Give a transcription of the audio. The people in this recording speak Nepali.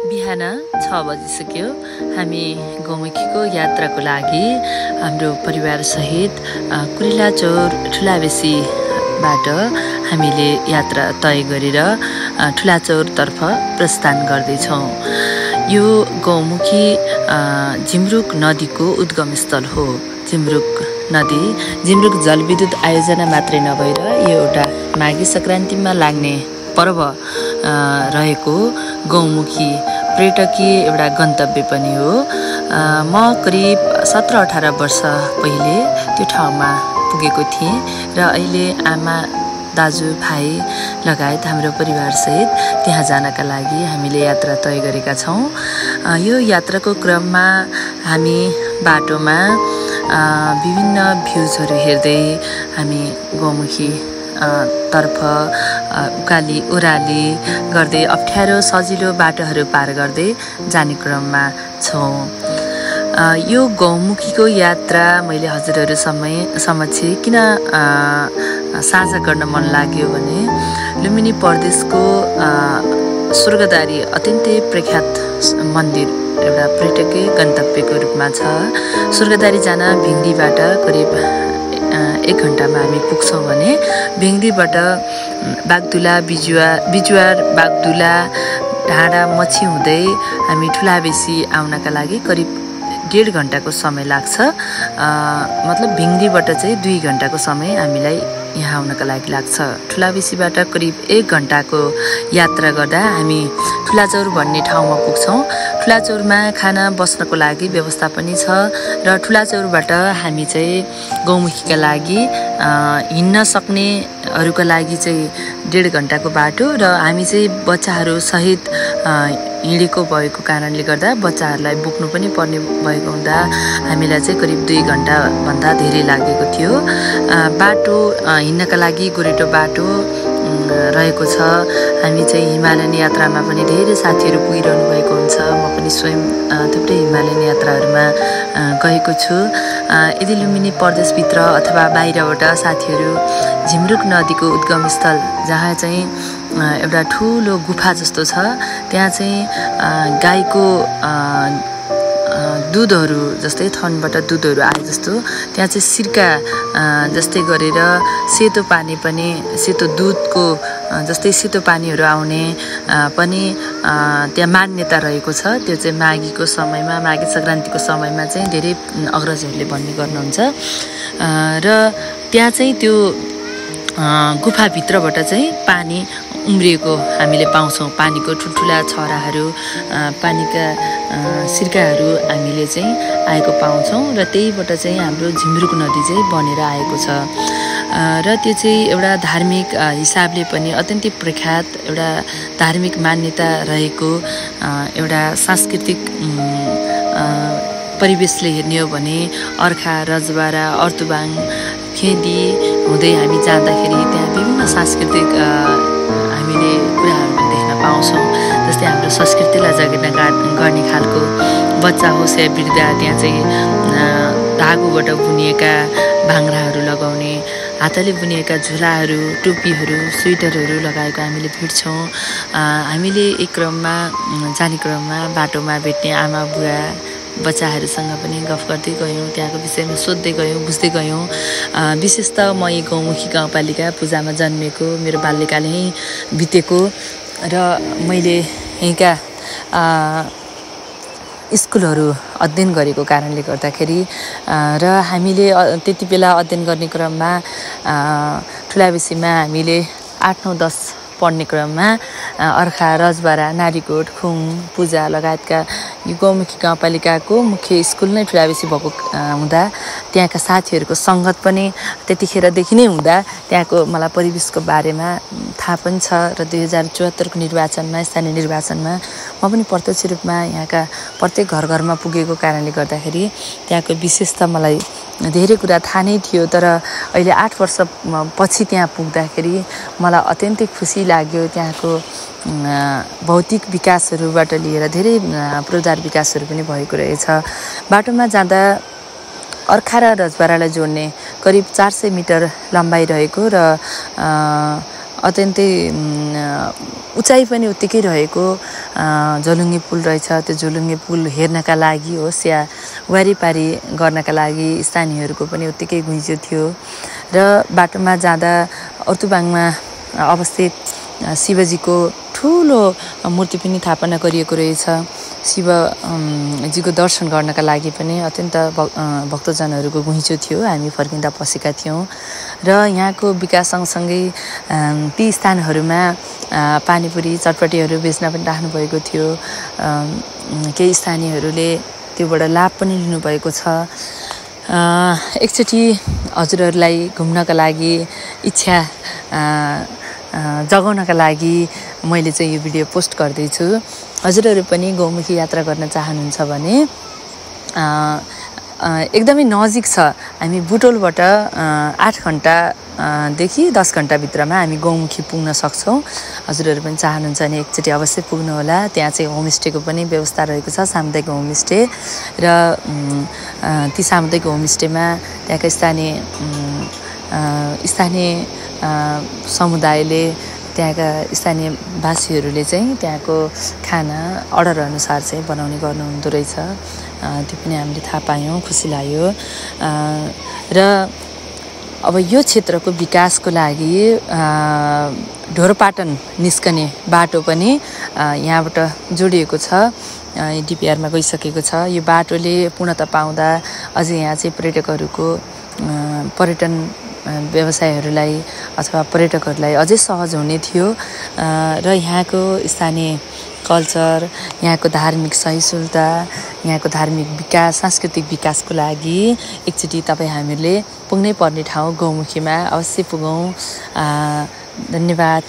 बिहान 6 बजिसक्यो। हामी गौमुखीको यात्राको लागि हाम्रो परिवारसहित कुरिलाचौर ठुलाबेसीबाट हामीले यात्रा तय गरेर ठुलाचौरतर्फ प्रस्थान गर्दैछौँ। यो गौमुखी झिमरुक नदीको उद्गम स्थल हो। झिमरुक नदी झिमरुक जलविद्युत आयोजना मात्रै नभएर यो एउटा माघे सङ्क्रान्तिमा लाग्ने पर्व रहेको गौमुखी पर्यटकीय एउटा गन्तव्य पनि हो। म करिब 17-18 वर्ष पहिले त्यो ठाउँमा पुगेको थिएँ र अहिले आमा दाजु भाइ लगायत हाम्रो परिवारसहित त्यहाँ जानका लागि हामीले यात्रा तय गरेका छौँ। यो यात्राको क्रममा हामी बाटोमा विभिन्न भ्यूजहरू हेर्दै हामी गौमुखी तर्फ उकाली ओह्राली गर्दै अप्ठ्यारो सजिलो बाटोहरू पार गर्दै जाने क्रममा छौँ। यो गौमुखीको यात्रा मैले हजुरहरू समक्ष किन साझा गर्न मन लाग्यो भने लुम्बिनी प्रदेशको स्वर्गद्वारी अत्यन्तै प्रख्यात मन्दिर एउटा पर्यटकीय गन्तव्यको रूपमा छ। स्वर्गद्वारी जान भिङ्डीबाट करिब 1 घन्टामा हामी पुग्छौँ भने भिङ्डीबाट बागदुला बिजुवार बागदुला ढाँडा मच्छी हुँदै हामी ठुलाबेसी आउनका लागि करिब 1.5 घन्टाको समय लाग्छ। मतलब भिङ्डीबाट चाहिँ 2 घन्टाको समय हामीलाई यहाँ आउनका लागि लाग्छ। ठुलाबेसीबाट करिब 1 घन्टाको यात्रा गर्दा हामी ठुलाचौर भन्ने ठाउँमा पुग्छौँ। ठुलाचौरमा खाना बस्नको लागि व्यवस्था पनि छ र ठुलाचौरबाट हामी चाहिँ गौमुखीका लागि हिँड्न सक्नेहरूका लागि चाहिँ 1.5 घन्टाको बाटो र हामी चाहिँ बच्चाहरू सहित हिँडेको भएको कारणले गर्दा बच्चाहरूलाई बोक्नु पनि पर्ने भएको हुँदा हामीलाई चाहिँ करिब 2 घन्टाभन्दा धेरै लागेको थियो। बाटो हिँड्नका लागि गोरेटो बाटो रहेको छ। हामी चाहिँ हिमालयन यात्रामा पनि धेरै साथीहरू पुगिरहनु भएको हुन्छ। म पनि स्वयं थुप्रै हिमालयन यात्राहरूमा गएको छु। यदि लुम्बिनी प्रदेशभित्र अथवा बाहिरबाट साथीहरू झिमरुक नदीको उद्गम स्थल जहाँ चाहिँ एउटा ठुलो गुफा जस्तो छ त्यहाँ चाहिँ गाईको दुधहरू जस्तै थनबाट दुधहरू आए जस्तो त्यहाँ चाहिँ सिर्का जस्तै गरेर सेतो पानी पनि सेतो दुधको जस्तै सेतो पानीहरू आउने पनि त्यहाँ मान्यता रहेको छ। त्यो चाहिँ माघीको समयमा माघे सङ्क्रान्तिको समयमा चाहिँ धेरै अग्रजहरूले भन्ने गर्नुहुन्छ र त्यहाँ चाहिँ त्यो गुफाभित्रबाट चाहिँ पानी उम्रिएको हामीले पाउँछौँ। पानीको ठुल्ठुला छराहरू पानीका सिर्काहरू हामीले चाहिँ आएको पाउँछौँ र त्यहीबाट चाहिँ हाम्रो झिमरुक नदी चाहिँ बनेर आएको छ र त्यो चाहिँ एउटा धार्मिक हिसाबले पनि अत्यन्तै प्रख्यात एउटा धार्मिक मान्यता रहेको एउटा सांस्कृतिक परिवेशले हेर्ने हो भने अर्खा रजबारा अर्तुबाङ फेदी हुँदै हामी जाँदाखेरि त्यहाँ विभिन्न सांस्कृतिक हामीले कुराहरू देख्न पाउँछौँ। जस्तै हाम्रो संस्कृतिलाई जगेर्ना गर्ने खालको बच्चा होस् या वृद्ध त्यहाँ चाहिँ धागोबाट बुनिएका भाङ्राहरू लगाउने हातले बुनिएका झोलाहरू टोपीहरू स्वेटरहरू लगाएको हामीले भेट्छौँ। हामीले एक क्रममा जाने क्रममा बाटोमा भेट्ने आमा बुवा बच्चाहरूसँग पनि गफ गर्दै गयौँ। त्यहाँको विषयमा सोध्दै गयौँ बुझ्दै गयौँ। विशेष त म यही गौमुखी गाउँपालिका पूजामा जन्मेको मेरो बाल्यकाल यहीँ बितेको र मैले यहीँका स्कुलहरू अध्ययन गरेको कारणले गर्दाखेरि र हामीले त्यति बेला अध्ययन गर्ने क्रममा ठुलाबेसीमा हामीले 8, 9, 10 पढ्ने क्रममा अर्खा रजबारा नारीकोट खुङ पूजा लगायतका यो गौमुखी गाउँपालिकाको मुख्य स्कुल नै ठुलाबेसी भएको हुँदा त्यहाँका साथीहरूको सङ्गत पनि त्यतिखेरदेखि नै हुँदा त्यहाँको मलाई परिवेशको बारेमा थाहा पनि छ र 2074को निर्वाचनमा स्थानीय निर्वाचनमा म पनि प्रत्यक्ष रूपमा यहाँका प्रत्येक घरमा पुगेको कारणले गर्दाखेरि त्यहाँको विशेषता मलाई धेरै कुरा थाहा नै थियो। तर अहिले 8 वर्ष पछि त्यहाँ पुग्दाखेरि मलाई अत्यन्तै खुसी लाग्यो। त्यहाँको भौतिक विकासहरूबाट लिएर धेरै पूर्वाधार विकासहरू पनि भएको रहेछ। बाटोमा जाँदा अर्खा र रजबारालाई जोड्ने करिब 400 मिटर लम्बाइ रहेको र अत्यन्तै उचाइ पनि उत्तिकै रहेको झोलुङ्गे पुल रहेछ। त्यो झोलुङ्गे पुल हेर्नका लागि होस् या वारिपारी गर्नका लागि स्थानीयहरूको पनि उत्तिकै घुइँचो थियो। र बाटोमा जाँदा अर्तुबाङमा अवस्थित शिवजीको ठुलो मूर्ति पनि स्थापना गरिएको रहेछ। शिवजीको दर्शन गर्नका लागि पनि अत्यन्त भक्तजनहरूको घुइँचो थियो। हामी फर्किँदा पसेका थियौँ र यहाँको विकास सँगसँगै ती स्थानहरूमा पानीपुरी चटपटीहरू बेच्न पनि राख्नु भएको थियो। केही स्थानीयहरूले त्योबाट लाभ पनि लिनुभएको छ। एकचोटि हजुरहरूलाई घुम्नका लागि इच्छा जगाउनका लागि मैले चाहिँ यो भिडियो पोस्ट गर्दैछु। हजुरहरू पनि गौमुखी यात्रा गर्न चाहनुहुन्छ भने एकदमै नजिक छ। हामी बुटोलबाट 8 घण्टादेखि 10 घण्टाभित्रमा हामी गौमुखी पुग्न सक्छौँ। हजुरहरू पनि चाहनुहुन्छ भने एकचोटि अवश्य पुग्नुहोला। त्यहाँ चाहिँ होमस्टेको पनि व्यवस्था रहेको छ, सामुदायिक होमस्टे। र ती सामुदायिक होमस्टेमा त्यहाँका स्थानीय समुदायले त्यहाँका स्थानीय वासीहरूले चाहिँ त्यहाँको खाना अर्डर अनुसार चाहिँ बनाउने गर्नुहुँदो रहेछ। त्यो पनि हामीले थाहा पायौँ, खुसी लाग्यो। र अब यो क्षेत्रको विकासको लागि ढोरपाटन निस्कने बाटो पनि यहाँबाट जोडिएको छ, डिपिआरमा गइसकेको छ। यो बाटोले पूर्णता पाउँदा अझै यहाँ चाहिँ पर्यटन व्यवसायहरूलाई अथवा पर्यटकहरूलाई अझै सहज हुने थियो। र यहाँको स्थानीय कल्चर, यहाँको धार्मिक सहिष्णुता, यहाँको धार्मिक विकास, सांस्कृतिक विकासको लागि एकचोटि हामीहरूले पुग्नै पर्ने ठाउँ गौमुखीमा अवश्य पुगौँ। धन्यवाद।